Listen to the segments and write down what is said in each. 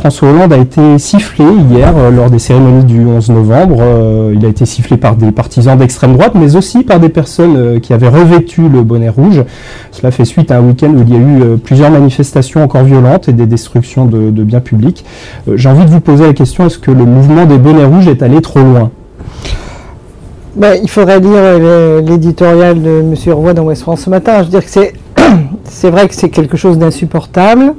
François Hollande a été sifflé hier lors des cérémonies du 11 novembre. Il a été sifflé par des partisans d'extrême droite, mais aussi par des personnes qui avaient revêtu le bonnet rouge. Cela fait suite à un week-end où il y a eu plusieurs manifestations encore violentes et des destructions de biens publics. J'ai envie de vous poser la question, est-ce que le mouvement des bonnets rouges est allé trop loin ? Il faudrait lire l'éditorial de M. Roy dans Ouest France ce matin. Je veux dire que c'est vrai que c'est quelque chose d'insupportable.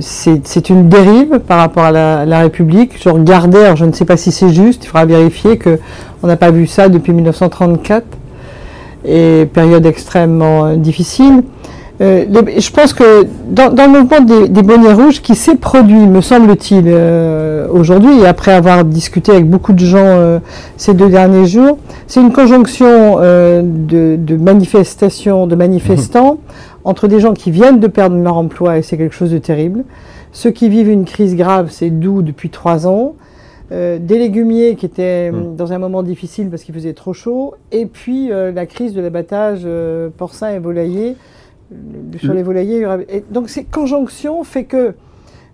C'est une dérive par rapport à la République. Je regardais, alors je ne sais pas si c'est juste, il faudra vérifier qu'on n'a pas vu ça depuis 1934, et période extrêmement difficile. Je pense que dans le mouvement des bonnets rouges qui s'est produit, me semble-t-il, aujourd'hui, et après avoir discuté avec beaucoup de gens ces 2 derniers jours, c'est une conjonction de manifestations, de manifestants, entre des gens qui viennent de perdre leur emploi, et c'est quelque chose de terrible, ceux qui vivent une crise grave, c'est Doux depuis 3 ans, des légumiers qui étaient dans un moment difficile parce qu'il faisait trop chaud, et puis la crise de l'abattage porcin et volailler. Sur les volaillers, et donc cette conjonction fait que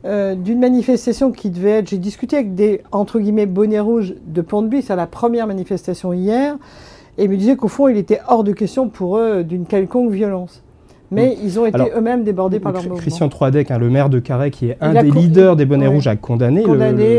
d'une manifestation qui devait être, j'ai discuté avec des entre guillemets bonnets rouges de Pont-de-Buis, c'est la première manifestation hier, et ils me disaient qu'au fond il était hors de question pour eux d'une quelconque violence. Mais ils ont été eux-mêmes débordés par leur mouvement. Christian Troadec, le maire de Carhaix, qui est un des leaders des bonnets rouges, a condamné.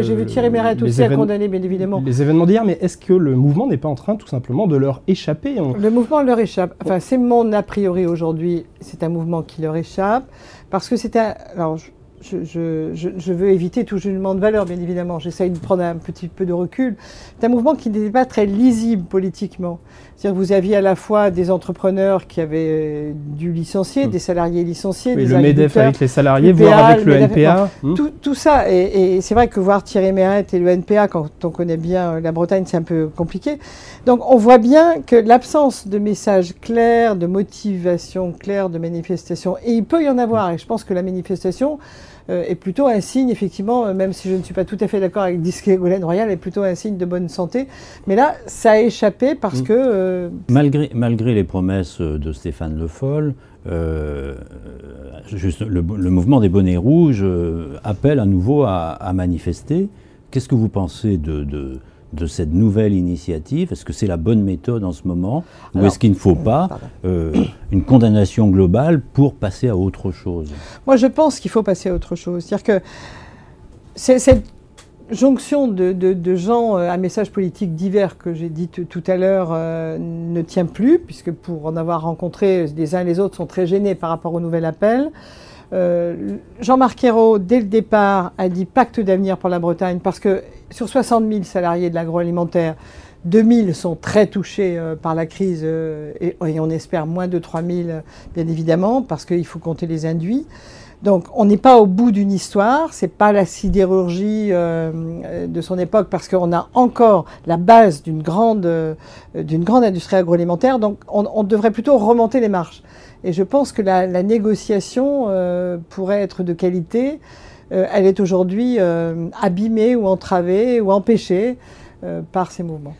J'ai vu Thierry Mérette aussi a condamné, bien évidemment. Les événements d'hier, mais est-ce que le mouvement n'est pas en train tout simplement de leur échapper ? Le mouvement leur échappe. Enfin, c'est mon a priori aujourd'hui, c'est un mouvement qui leur échappe, parce que c'est un... Alors, je veux éviter tout jugement de valeur, bien évidemment. J'essaye de prendre un petit peu de recul. C'est un mouvement qui n'était pas très lisible politiquement. C'est-à-dire que vous aviez à la fois des entrepreneurs qui avaient dû licencier, des salariés licenciés, oui, des le MEDEF avec les salariés, voire avec le NPA. Tout ça. Et c'est vrai que voir Thierry Mérette et le NPA, quand on connaît bien la Bretagne, c'est un peu compliqué. Donc on voit bien que l'absence de messages clairs, de motivation claire, de manifestation, et il peut y en avoir, et je pense que la manifestation est plutôt un signe, effectivement, même si je ne suis pas tout à fait d'accord avec Ségolène Royal, est plutôt un signe de bonne santé. Mais là, ça a échappé parce que... Malgré les promesses de Stéphane Le Foll, le mouvement des bonnets rouges appelle à nouveau à manifester. Qu'est-ce que vous pensez de cette nouvelle initiative? Est-ce que c'est la bonne méthode en ce moment? Ou est-ce qu'il ne faut pas une condamnation globale pour passer à autre chose? Moi, je pense qu'il faut passer à autre chose. C'est-à-dire que cette jonction de gens à messages politiques divers que j'ai dit tout à l'heure ne tient plus, puisque pour en avoir rencontré, les uns et les autres sont très gênés par rapport au nouvel appel. Jean-Marc Ayrault, dès le départ, a dit pacte d'avenir pour la Bretagne, parce que sur 60 000 salariés de l'agroalimentaire, 2 000 sont très touchés par la crise, et on espère moins de 3 000, bien évidemment, parce qu'il faut compter les induits. Donc on n'est pas au bout d'une histoire, c'est pas la sidérurgie de son époque, parce qu'on a encore la base d'une grande industrie agroalimentaire, donc on devrait plutôt remonter les marches. Et je pense que la négociation pourrait être de qualité. Elle est aujourd'hui abîmée ou entravée ou empêchée par ces mouvements.